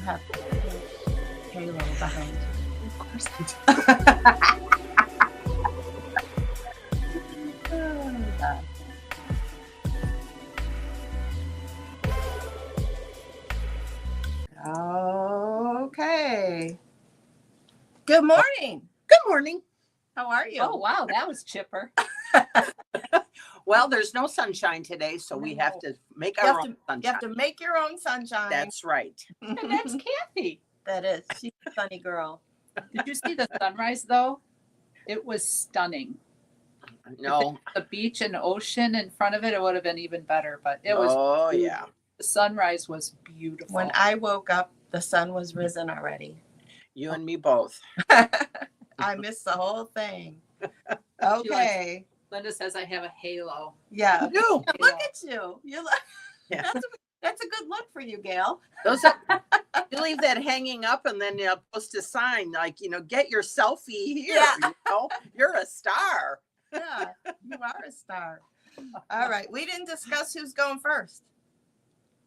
have halo behind. Of course I do. Okay. Good morning. Good morning. How are you? Oh, wow, that was chipper. Well, there's no sunshine today, so we have to make You our have, own to, sunshine. you have to make your own sunshine. That's right. And that's Kathy. That is. She's a sunny girl. Did you see the sunrise, though? It was stunning. No. The beach and ocean in front of it, it would have been even better, but it was. Oh, yeah. The sunrise was beautiful. When I woke up, the sun was risen already. You and me both. I missed the whole thing. Okay. Linda says I have a halo. Yeah. No. Look at you. You look. Yeah. That's a good look for you, Gail. Those are, you leave that hanging up and then you post a sign like, get your selfie here. Yeah. You're a star. Yeah, you are a star. All right. We didn't discuss who's going first.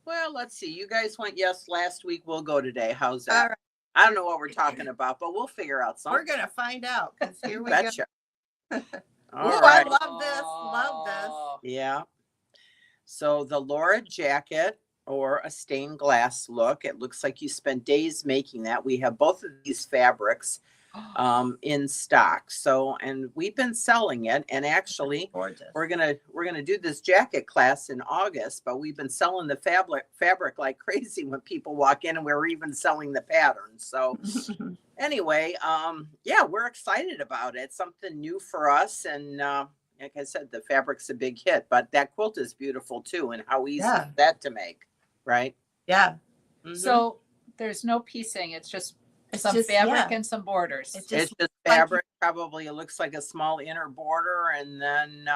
Well, let's see. You guys went yes last week. We'll go today. How's that? All right. I don't know what we're talking about, but we'll figure out something. We're going to find out because here we Betcha. go. All Ooh, right. I love this. Love this. Yeah. So the Laura jacket or a stained glass look. It looks like you spent days making that. We have both of these fabrics in stock. So, and we've been selling it. And actually, Gorgeous. we're gonna do this jacket class in August. But we've been selling the fabric like crazy when people walk in, and we're even selling the patterns. So. Anyway, yeah, we're excited about it. Something new for us. And like I said, the fabric's a big hit, but that quilt is beautiful too. And how easy is that to make, right? Yeah. Mhm. So there's no piecing. It's just It's some just- fabric yeah. and some borders. It's it's just fabric. Probably it looks like a small inner border, and then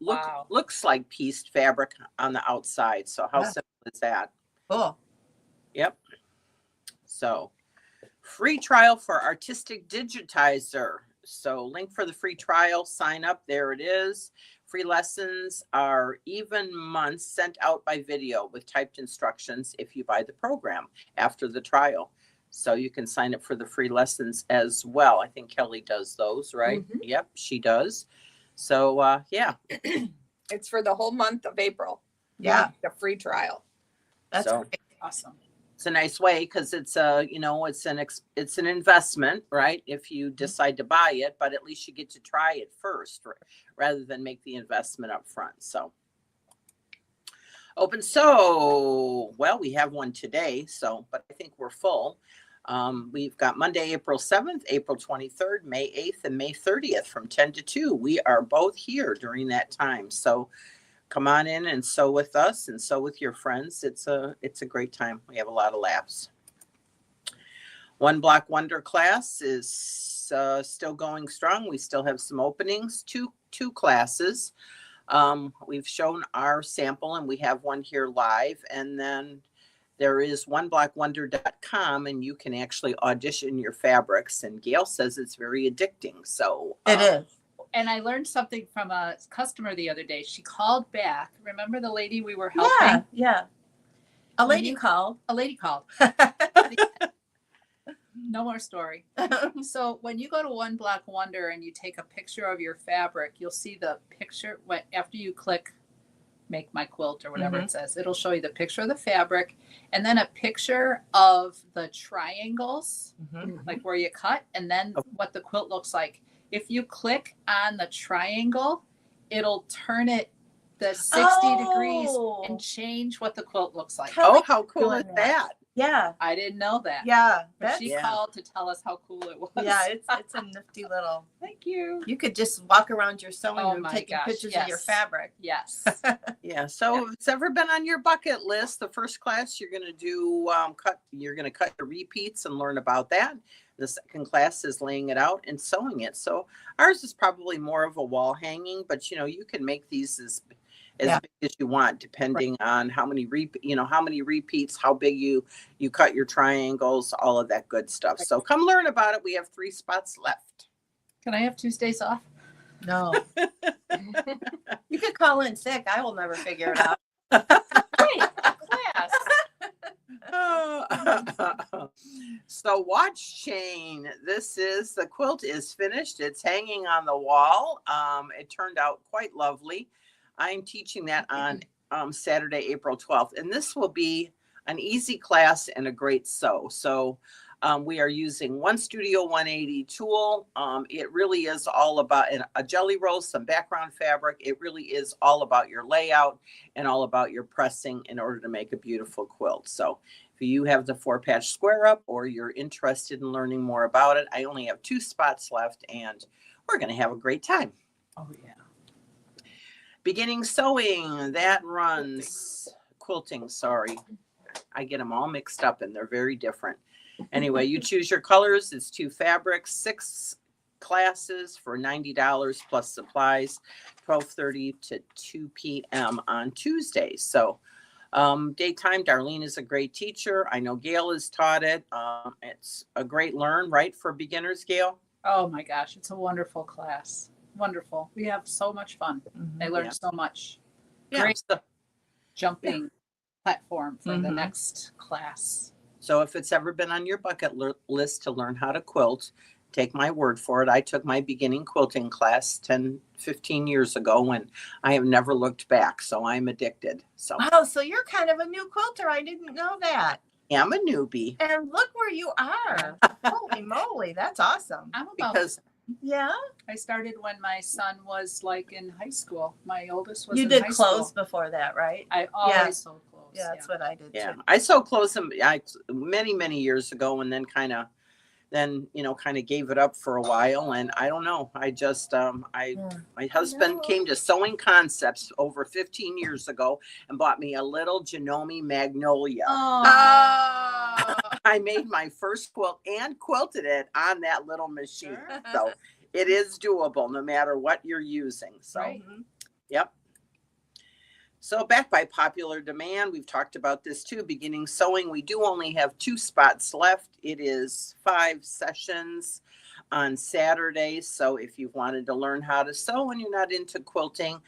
Wow. looks like pieced fabric on the outside. So how simple is that? Cool. Yep. So free trial for Artistic Digitizer. So link for the free trial, sign up. There it is. Free lessons are even months sent out by video with typed instructions if you buy the program after the trial. So you can sign up for the free lessons as well. I think Kelly does those, right? Mhm. Yep, she does. So yeah. It's for the whole month of April. Yeah. The free trial. That's So- great. Awesome. It's a nice way because it's it's an investment, right? If you decide to buy it, but at least you get to try it first rather than make the investment up front. So open. So, well, we have one today. So, but I think we're full. We've got Monday, April 7th, April 23rd, May 8th, and May 30th from 10 to 2. We are both here during that time. So come on in and sew with us and sew with your friends. It's a great time. We have a lot of laughs. One Block Wonder class is still going strong. We still have some openings. Two classes. We've shown our sample and we have one here live. And then there is oneblockwonder.com and you can actually audition your fabrics. And Gail says it's very addicting. So It is. And I learned something from a customer the other day. She called back. Remember the lady we were helping? Yeah. A lady called. A lady called. No more story. So when you go to One Block Wonder and you take a picture of your fabric, you'll see the picture after you click make my quilt or whatever it says. It'll show you the picture of the fabric and then a picture of the triangles, like where you cut, and then what the quilt looks like. If you click on the triangle, it'll turn it the 60 degrees and change what the quilt looks like. Oh, how cool is that? Yeah. I didn't know that. Yeah. But she called to tell us how cool it was. Yeah, it's a nifty little. Thank you. You could just walk around your sewing Oh room my taking gosh, pictures of your yes. fabric. Yes. Yeah. So if it's ever been on your bucket list, the first class you're going to do you're going to cut the repeats and learn about that. The second class is laying it out and sewing it. So ours is probably more of a wall hanging, but you can make these as big as you want, depending on how many repeats, how big you cut your triangles, all of that good stuff. So come learn about it. We have 3 spots left. Can I have Tuesdays off? No. You could call in sick. I will never figure it out. Hey, class. So watch chain. The quilt is finished. It's hanging on the wall. It turned out quite lovely. I'm teaching that on Saturday, April 12th, and this will be an easy class and a great sew. So we are using one Studio 180 tool. It really is all about a jelly roll, some background fabric. It really is all about your layout and all about your pressing in order to make a beautiful quilt. So if you have the 4-patch square up or you're interested in learning more about it, I only have 2 spots left and we're going to have a great time. Oh, yeah. Beginning sewing, that runs quilting, sorry. I get them all mixed up and they're very different. Anyway, you choose your colors. It's 2 fabrics, 6 classes for $90 plus supplies, 12:30 to 2 p.m. on Tuesdays. So daytime, Darlene is a great teacher. I know Gail has taught it. It's a great learn, right, for beginners, Gail? Oh my gosh, it's a wonderful class. Wonderful. We have so much fun. They learn Yeah. so much. Yeah. Great jumping platform for the Mhm. next class. So if it's ever been on your bucket list to learn how to quilt, take my word for it. I took my beginning quilting class 10-15 years ago and I have never looked back. So I'm addicted. So Wow, so you're kind of a new quilter. I didn't know that. I'm a newbie And look where you are. Holy moly, that's awesome. I'm about, because Yeah. I started when my son was like in high school. My oldest was You in did high clothes school. before that, right? I always sewed clothes. Yeah, that's what I did yeah, too. I sewed clothes many years ago and then kind of gave it up for a while. And I don't know. I just, my husband No. came to Sewing Concepts over 15 years ago and bought me a little Janome Magnolia. Oh. I made my first quilt and quilted it on that little machine. Sure. So it is doable no matter what you're using. So, Right. Mhm. yep. So back by popular demand, we've talked about this too. Beginning sewing, we do only have 2 spots left. It is 5 sessions on Saturdays. So if you've wanted to learn how to sew and you're not into quilting,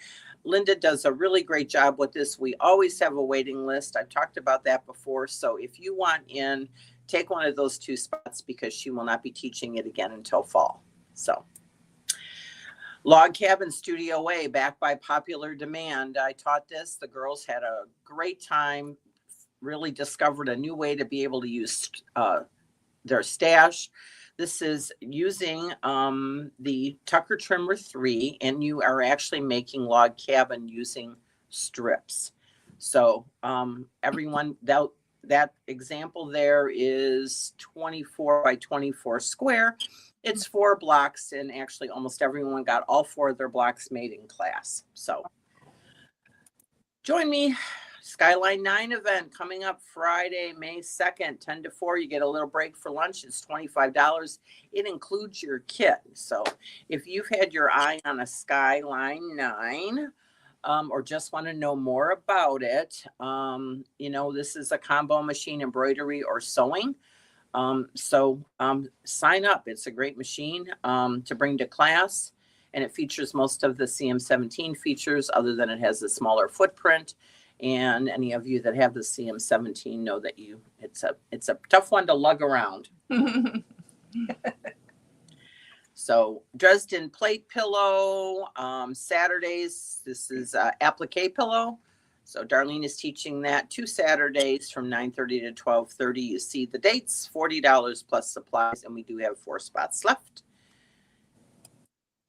Linda does a really great job with this. We always have a waiting list. I've talked about that before. So if you want in, take one of those 2 spots because she will not be teaching it again until fall. So. Log Cabin Studio A, back by popular demand. I taught this. The girls had a great time, really discovered a new way to be able to use their stash. This is using the Tucker Trimmer 3, and you are actually making log cabin using strips. So everyone, that example there is 24 by 24 square. It's 4 blocks, and actually almost everyone got all 4 of their blocks made in class. So join me. Skyline 9 event coming up Friday, May 2nd, 10 to 4. You get a little break for lunch. It's $25. It includes your kit. So if you've had your eye on a Skyline 9, or just want to know more about it, this is a combo machine, embroidery or sewing. So sign up. It's a great machine to bring to class, and it features most of the CM17 features other than it has a smaller footprint. And any of you that have the CM17 know that it's a tough one to lug around. So Dresden plate pillow, Saturdays, this is applique pillow. So Darlene is teaching that 2 Saturdays from 9:30 to 12:30. You see the dates, $40 plus supplies, and we do have 4 spots left.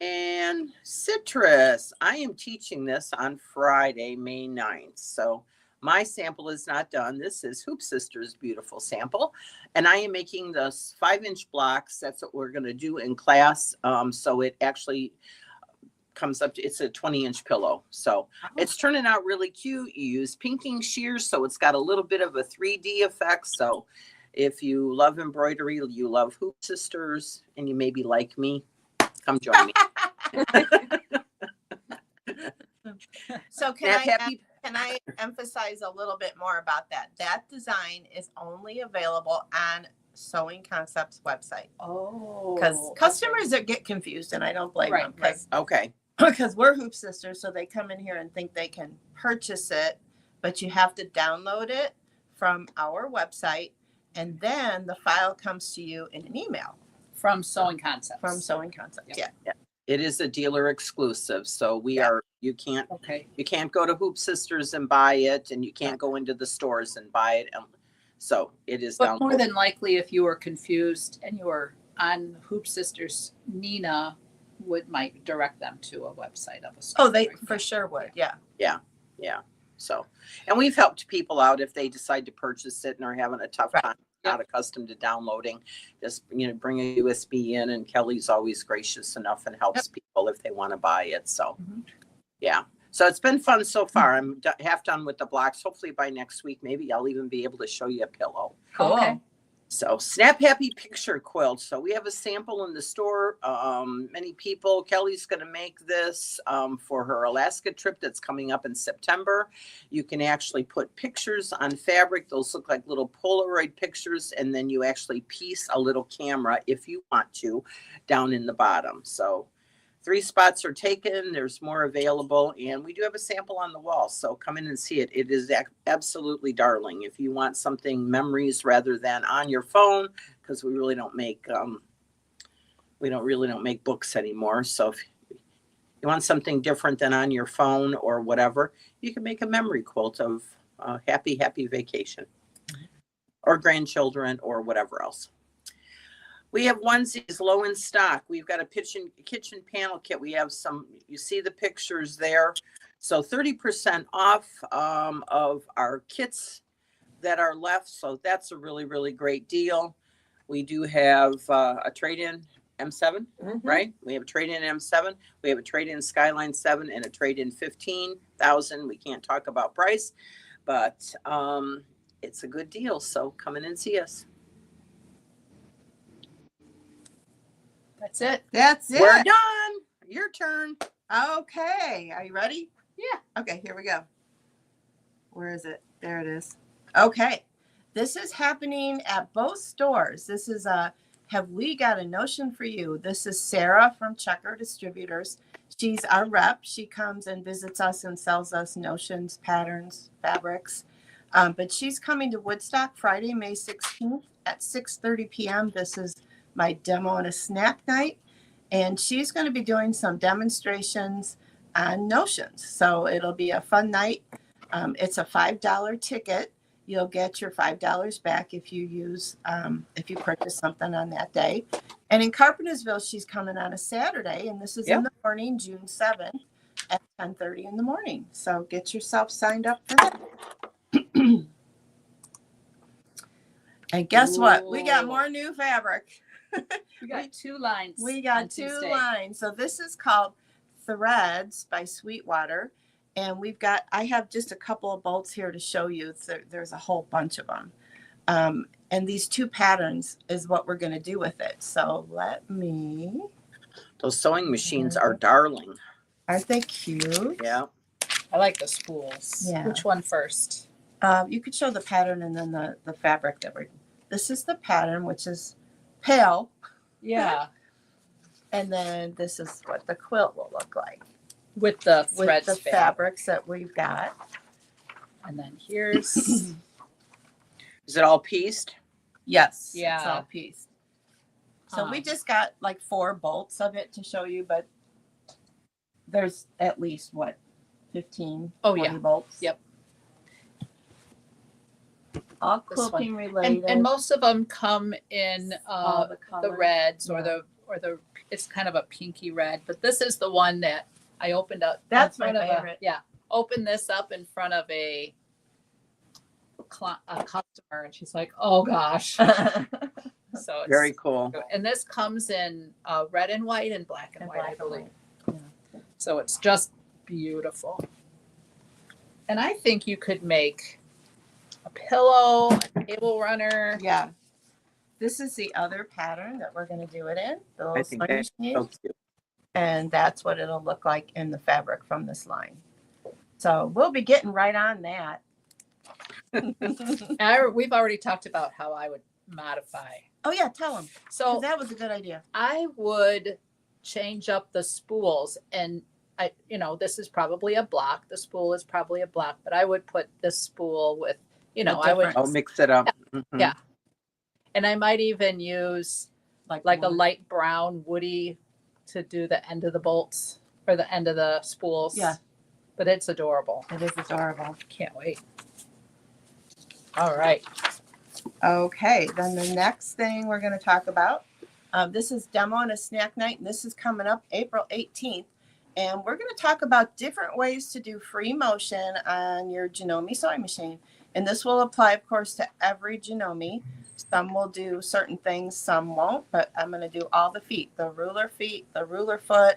And citrus, I am teaching this on Friday, May 9th. So my sample is not done. This is Hoop Sisters' beautiful sample. And I am making those 5-inch blocks. That's what we're going to do in class. So it actually comes up to, it's a 20-inch pillow. So it's turning out really cute. You use pinking shears, so it's got a little bit of a 3D effect. So if you love embroidery, you love Hoop Sisters, and you maybe like me, come join me. So Nap happy. can I emphasize a little bit more about that? That design is only available on Sewing Concepts website. Oh. Because okay. customers that get confused, and I don't blame Right, them, right. Okay. because we're Hoop Sisters, so they come in here and think they can purchase it, but you have to download it from our website, and then the file comes to you in an email From Sewing Concepts. from Sewing Concepts. Yeah. Yeah. It is a dealer exclusive, so Yeah. you can't Okay. go to Hoop Sisters and buy it, and you can't go into the stores and buy it. So it is But down. more than likely, if you were confused and you were on Hoop Sisters, Nina might direct them to a website of a store. Oh, they right? for sure would. Yeah. Yeah. So, and we've helped people out if they decide to purchase it and are having a tough Right. time, not accustomed to downloading. Just, bring a USB in, and Kelly's always gracious enough and helps people if they want to buy it. So, Mhm. yeah. So it's been fun so far. I'm half done with the blocks. Hopefully by next week, maybe I'll even be able to show you a pillow. Cool. Okay. So Snap Happy Picture Quilt. So we have a sample in the store. Many people, Kelly's going to make this for her Alaska trip that's coming up in September. You can actually put pictures on fabric. Those look like little Polaroid pictures. And then you actually piece a little camera if you want to down in the bottom. So 3 spots are taken. There's more available. And we do have a sample on the wall. So come in and see it. It is absolutely darling. If you want something memories rather than on your phone, because we really don't make books anymore. So if you want something different than on your phone or whatever, you can make a memory quilt of happy vacation or grandchildren or whatever else. We have onesies low in stock. We've got a kitchen panel kit. We have some, you see the pictures there. So 30% off of our kits that are left. So that's a really, really great deal. We do have a trade-in M7, right? We have a trade-in M7. We have a trade-in Skyline 7 and a trade-in 15,000. We can't talk about price, but it's a good deal. So come in and see us. That's it. That's it. We're done. Your turn. Okay. Are you ready? Yeah. Okay, here we go. Where is it? There it is. Okay. This is happening at both stores. This is Have We Got a Notion for You? This is Sarah from Checker Distributors. She's our rep. She comes and visits us and sells us notions, patterns, fabrics. But she's coming to Woodstock Friday, May 16th at 6:30 p.m. This is my demo and a snack night. And she's going to be doing some demonstrations on notions. So it'll be a fun night. It's a $5 ticket. You'll get your $5 back if you purchase something on that day. And in Carpentersville, she's coming on a Saturday, and this is in the morning, June 7th at 10:30 in the morning. So get yourself signed up for that. And guess what? We got more new fabric. We got 2 lines. We got on 2 Tuesday. lines. So this is called Threads by Sweetwater. And I have just a couple of bolts here to show you. There's a whole bunch of them. And these 2 patterns is what we're going to do with it. So Those sewing machines are darling. aren't they cute? Yeah. I like the spools. Yeah. Which one first? You could show the pattern and then the fabric this is the pattern, which is pale. Yeah. And then this is what the quilt will look like. With the With threads the fabrics that we've got. And then here's Is it all pieced? Yes. Yeah. It's all pieced. So we Um, just got like 4 bolts of it to show you, but there's at least 15, Oh, 20 yeah. bolts. Yep. All This one. quilting related. and most of them come in all the the colors. reds Yeah. or the it's kind of a pinky red, but this is the one that I opened up. That's in front my of favorite. open this up in front of a customer, and she's like, "Oh gosh!" So it's Very cool. And this comes in red and white and black and And white, I black and believe. white. So it's just beautiful. And I think you could make a pillow, a table runner. Yeah. This is the other pattern that we're going to do it in. The I little think sewing that's machine. so cute. And that's what it'll look like in the fabric from this line. So we'll be getting right on that. We've already talked about how I would modify. Oh yeah, tell them. So That was a good idea. I would change up the spools, and this is probably a block. The spool is probably a block, but I would put this spool with you know, The I would, different- Oh, mix it up. Mhm. Yeah. and I might even use like a wood. light brown woody to do the end of the bolts or the end of the spools. Yeah. But it's adorable. It is adorable. Can't wait. All right. Okay, then the next thing we're going to talk about, this is demo and a snack night, and this is coming up April 18th. And we're going to talk about different ways to do free motion on your Janome sewing machine. And this will apply, of course, to every Janome. Some will do certain things, some won't, but I'm going to do all the feet, the ruler feet, the ruler foot,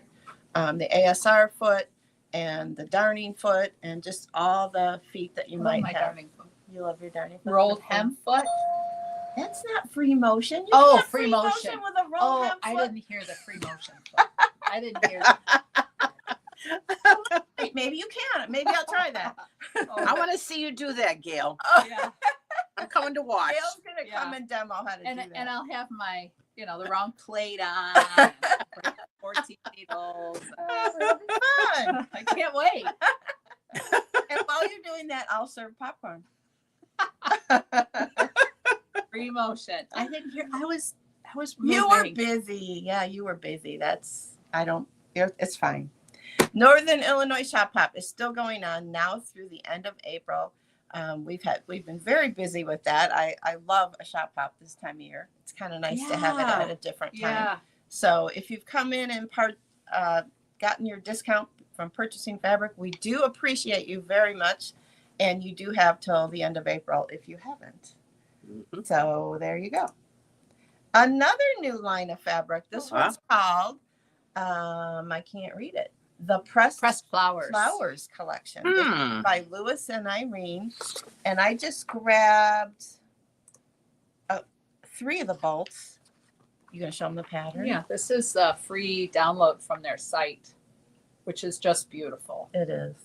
the ASR foot, and the darning foot, and just all the feet that you might my have. darning foot. You love your darning foot? Rolled hem foot. That's not free motion. You Oh, can't free motion. with a roll Oh, hem I foot. didn't hear the free motion foot. I didn't hear that. Wait, maybe you can. Maybe I'll try that. I want to see you do that, Gail. Yeah. I'm coming to watch. Gail's gonna come Yeah. and demo how to And do that. and I'll have my, you know, the round plate on. 14 needles. It'll be fun. I can't wait. And while you're doing that, I'll serve popcorn. Free motion. I didn't hear. I was You were moving. busy. Yeah, you were busy. It's fine. Northern Illinois Shop Hop is still going on now through the end of April. We've been very busy with that. I love a shop hop this time of year. It's kind of nice to have it Yeah. at a different time. Yeah. So if you've come in and gotten your discount from purchasing fabric, we do appreciate you very much. And you do have till the end of April if you haven't. Mhm. So there you go. Another new line of fabric. This Wow. one's called, I can't read it. The Pressed Pressed flowers. Flowers collection. This is Hmm. by Lewis and Irene. And I just grabbed 3 of the bolts. You gonna show them the pattern? Yeah. This is a free download from their site, which is just beautiful. It is.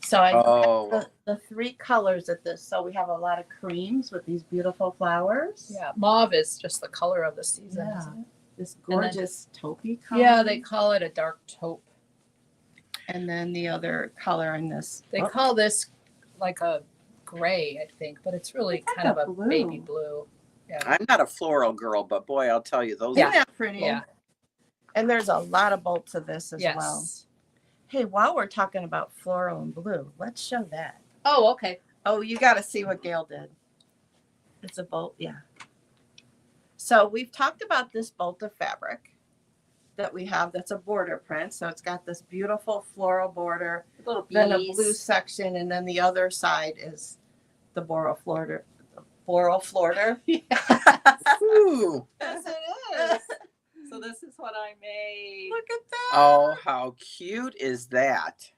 So I Oh, grabbed the 3 colors of this. So we have a lot of creams with these beautiful flowers. Yeah. Mauve is just the color of the season, Yeah. isn't it? This then- gorgeous taupey color. Yeah, they call it a dark taupe. And then the other color in this. They call this like a gray, I think, but it's really It's like kind of a a blue. baby blue. I'm not a floral girl, but boy, I'll tell you, those. Isn't that pretty? Yeah. And there's a lot of bolts of this as well. Yes. Hey, while we're talking about floral and blue, let's show that. Oh, okay. Oh, you got to see what Gail did. It's a bolt, yeah. So we've talked about this bolt of fabric that we have that's a border print. So it's got this beautiful floral border, Little then a bees. blue section, and then the other side is the floral floater. Floral floater. Ooh. Yes, it is. So this is what I made. Look at that. Oh, how cute is that?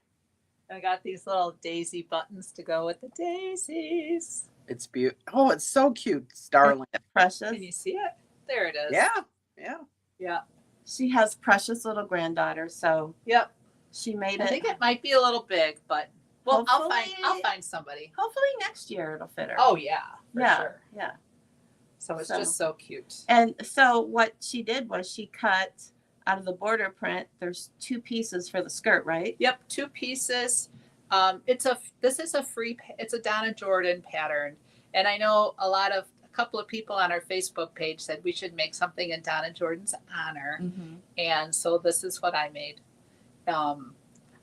I got these little daisy buttons to go with the daisies. It's beautiful. Oh, it's so cute, Starling. Precious. Can you see it? There it is. Yeah, yeah. Yeah. She has precious little granddaughter, so Yep. she made I it. think it might be a little big, but well, I'll Hopefully- find somebody. Hopefully next year it'll fit her. Oh yeah, for yeah, sure. yeah. So it's So- just so cute. And so what she did was she cut out of the border print. There's 2 pieces for the skirt, right? Yep, 2 pieces. This is a free. It's a Donna Jordan pattern, and I know a couple of people on our Facebook page said we should make something in Donna Jordan's honor, Mm-hmm. and so this is what I made.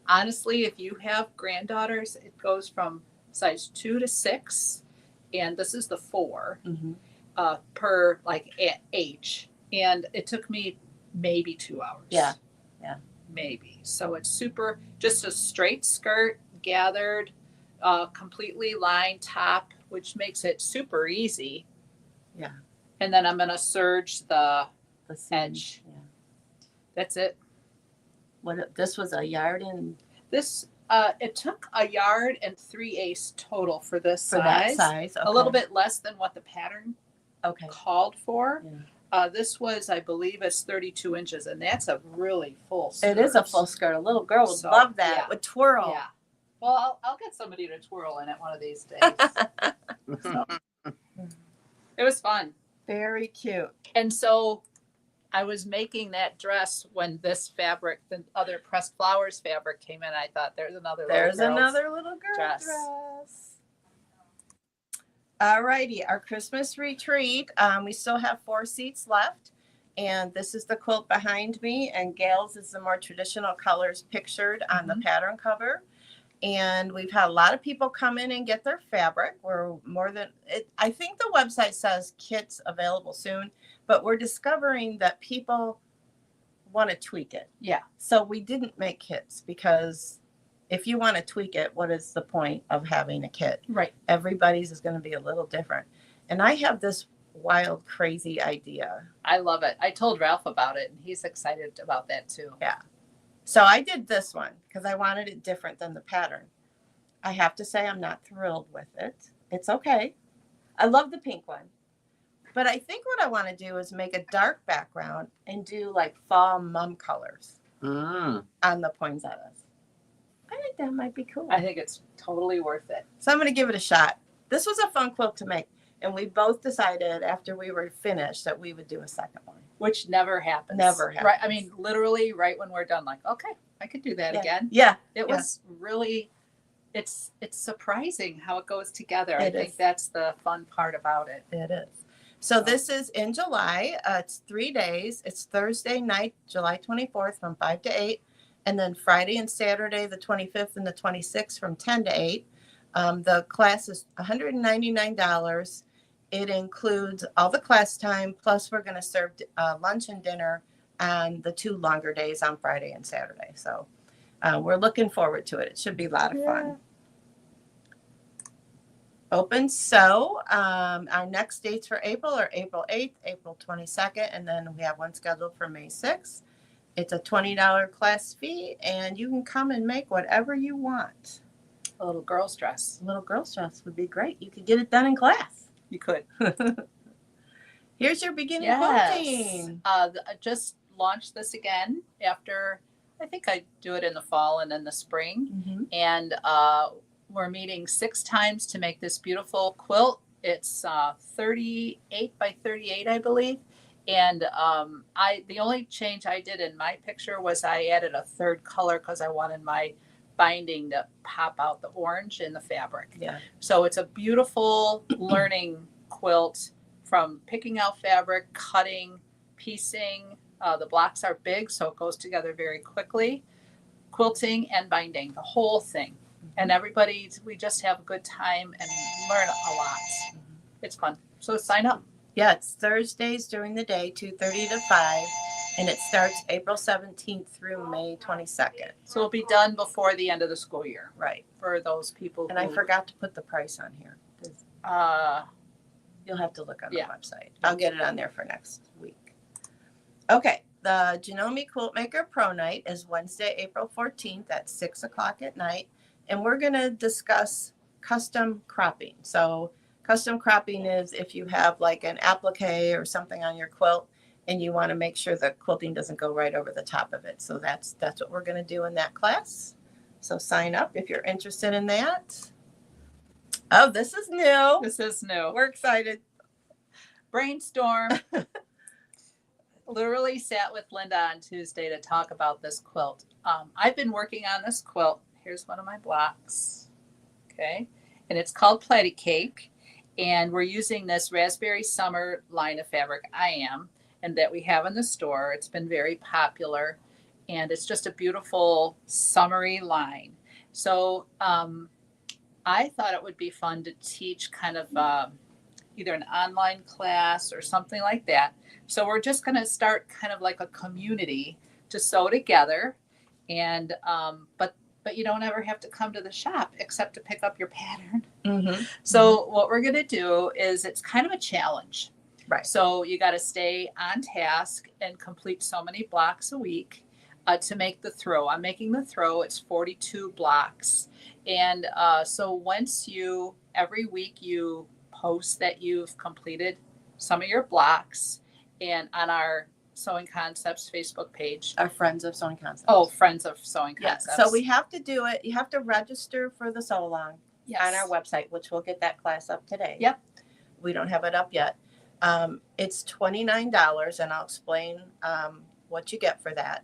Honestly, if you have granddaughters, it goes from size 2 to 6, and this is the 4 Mm-hmm. per age, and it took me maybe 2 hours. Yeah. Maybe. So it's just a straight skirt, gathered, completely lined top, which makes it super easy. Yeah. And then I'm gonna serge the The seam. edge. Yeah. That's it. This was a yard and This it took a yard and 3/8 total for this for that size. A little Okay. bit less than what the pattern Okay. called for. Yeah. This was, I believe, it's 32 inches, and that's a really full It skirt. is a full skirt. A little girl would So, love that. yeah. It would twirl. Yeah. Well, I'll get somebody to twirl in it one of these days. So, it was fun. Very cute. And so I was making that dress when this fabric, the other pressed flowers fabric came in. I thought there's another There's little girl's another little girl dress. dress. All righty, our Christmas retreat. We still have 4 seats left, and this is the quilt behind me. And Gail's is the more traditional colors pictured on the pattern cover. And we've had a lot of people come in and get their fabric. We're more than it. I think the website says kits available soon, but we're discovering that people want to tweak it. Yeah. So we didn't make kits because if you want to tweak it, what is the point of having a kit? Right. Everybody's is going to be a little different. And I have this wild, crazy idea. I love it. I told Ralph about it, and he's excited about that too. So I did this one because I wanted it different than the pattern. I have to say I'm not thrilled with it. It's okay. I love the pink one. But I think what I want to do is make a dark background and do like fall mum colors Mm. on the poinsettias. I think that might be cool. I think it's totally worth it. So I'm going to give it a shot. This was a fun quilt to make. And we both decided after we were finished that we would do a second one. Which never happens. Never happens. Right. I mean, literally right when we're done, like, okay, I could do that again. Yeah. It yeah. was really, it's surprising how it goes together. I It think is. that's the fun part about it. It is. So this is in July. It's 3 days. It's Thursday night, July 24th from 5 to 8. And then Friday and Saturday, the 25th and the 26th from 10 to 8. The class is $199. It includes all the class time, plus we're going to serve lunch and dinner on the 2 longer days on Friday and Saturday. So we're looking forward to it. It should be a lot of fun. Open sew. Our next dates for April are April 8th, April 22nd, and then we have one scheduled for May 6th. It's a $20 class fee, and you can come and make whatever you want. A little girl's dress. A little girl's dress would be great. You could get it done in class. You could. Here's your beginning Yes. quilting. I just launched this again after, I think I do it in the fall and then the spring. Mm-hmm. And we're meeting 6 times to make this beautiful quilt. It's 38 by 38, I believe. And the only change I did in my picture was I added a 3rd color because I wanted my binding to pop out the orange in the fabric. Yeah. So it's a beautiful learning quilt from picking out fabric, cutting, piecing. The blocks are big, so it goes together very quickly. Quilting and binding, the whole thing. And everybody, we just have a good time and learn a lot. It's fun. So sign up. Yeah, it's Thursdays during the day, 2:30 to 5, and it starts April 17th through May 22nd. So it'll be done before the end of the school year Right. for those people And I who, forgot to put the price on here. You'll have to look on the Yeah. website. I'll get it on there for next week. Okay, the Janome Quiltmaker Pro Night is Wednesday, April 14th at 6 o'clock at night, and we're going to discuss custom cropping. So custom cropping is if you have like an applique or something on your quilt and you want to make sure the quilting doesn't go right over the top of it. So that's what we're going to do in that class. So sign up if you're interested in that. Oh, this is new. this is new. We're excited. Brainstorm. Literally sat with Linda on Tuesday to talk about this quilt. I've been working on this quilt. Here's one of my blocks. Okay. And it's called Platy Cake. And we're using this Raspberry Summer line of fabric, I Am, and that we have in the store. It's been very popular. And it's just a beautiful summery line. So I thought it would be fun to teach kind of either an online class or something like that. So we're just going to start kind of like a community to sew together. And but you don't ever have to come to the shop except to pick up your pattern. Mm-hmm. So what we're going to do is it's kind of a challenge. Right. So you got to stay on task and complete so many blocks a week to make the throw. I'm making the throw. It's 42 blocks. And so once every week you post that you've completed some of your blocks, and on our Sewing Concepts Facebook page. Our Friends of Sewing Concepts. Oh, Friends of Sewing yeah. Concepts. So we have to do it. You have to register for the sew along yes. on our website, which we'll get that class up today. Yep. We don't have it up yet. It's $29, and I'll explain what you get for that.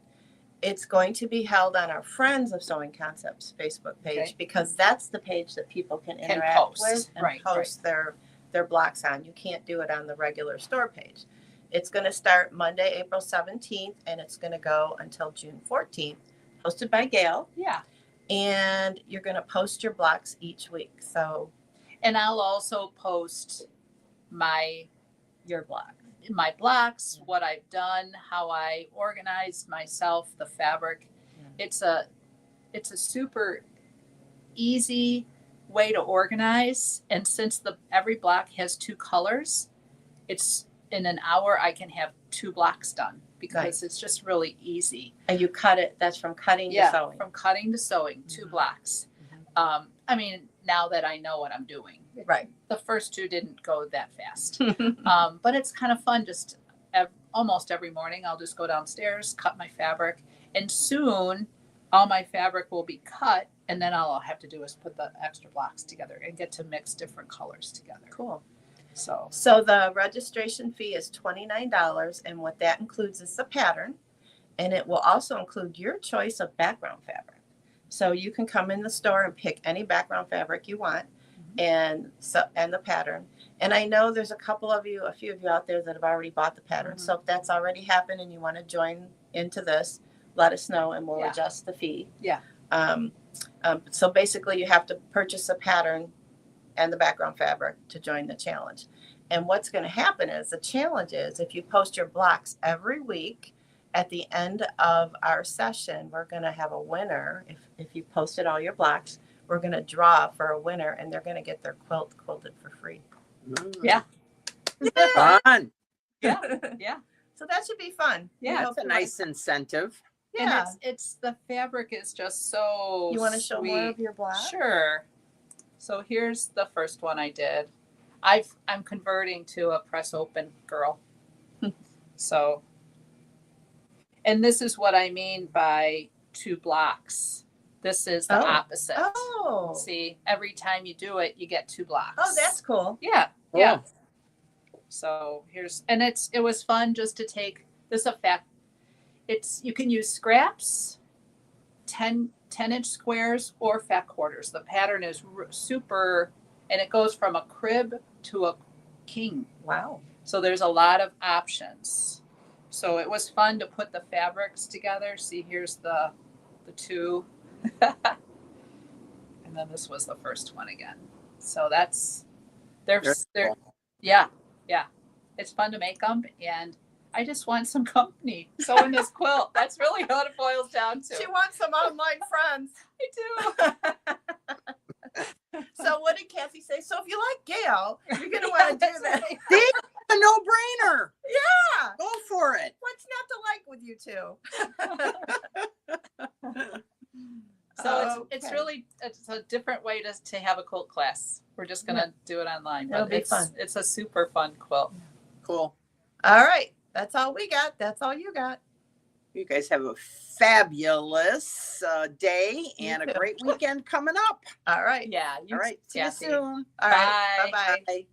It's going to be held on our Friends of Sewing Concepts Facebook page Okay. because that's the page that people can Can interact post, with and right, post their their blocks on. You can't do it on the regular store page. It's going to start Monday, April 17th, and it's going to go until June 14th, hosted by Gail. Yeah. And you're going to post your blocks each week. So And I'll also post your block. my blocks, what I've done, how I organized myself, the fabric. Yeah. It's a super easy way to organize. And since every block has 2 colors, it's in an hour I can have 2 blocks done because it's just really easy. And you cut it. That's from cutting to sewing. From cutting to sewing, 2 blocks. I mean, now that I know what I'm doing. Right. The first 2 didn't go that fast. But it's kind of fun. Just almost every morning, I'll just go downstairs, cut my fabric, and soon all my fabric will be cut. And then all I'll have to do is put the extra blocks together and get to mix different colors together. Cool. So the registration fee is $29, and what that includes is the pattern, and it will also include your choice of background fabric. So you can come in the store and pick any background fabric you want, and the pattern. And I know there's a few of you out there that have already bought the pattern. So if that's already happened and you want to join into this, let us know and we'll adjust the fee. Yeah. So basically you have to purchase a pattern and the background fabric to join the challenge. And what's going to happen is the challenge is if you post your blocks every week, at the end of our session, we're going to have a winner. If you posted all your blocks, we're going to draw for a winner, and they're going to get their quilt quilted for free. Yeah. Fun. Yeah. Yeah. So that should be fun. Yeah, That's a nice incentive. Yeah. And it's the fabric is just so You want to show more sweet. of your block? Sure. So here's the first one I did. I'm converting to a press open girl. So, and this is what I mean by 2 blocks. This is the opposite. Oh. See, every time you do it, you get 2 blocks. Oh, that's cool. yeah. Cool. Yeah. So it was fun just to take this effect. You can use scraps, 10-inch squares, or fat quarters. The pattern is super, and it goes from a crib to a king. Wow. So there's a lot of options. So it was fun to put the fabrics together. See, here's the 2. And then this was the first one again. So they're Cool. yeah. It's fun to make them, and I just want some company sewing this quilt. That's really what it boils down to. She wants some online friends. I do. So what did Kathy say? So if you like Gail, you're going to want to do that. See? A no-brainer. Yeah. Go for it. What's not to like with you two? So it's really a different way to have a quilt class. We're just gonna do it online, It'll but be fun. It's a super fun quilt. Cool. All right. That's all we got. That's all you got. You guys have a fabulous day and a too. great weekend coming up. All right. Yeah. All right. See you Kathy. soon. All right. Bye. Bye-bye. Bye.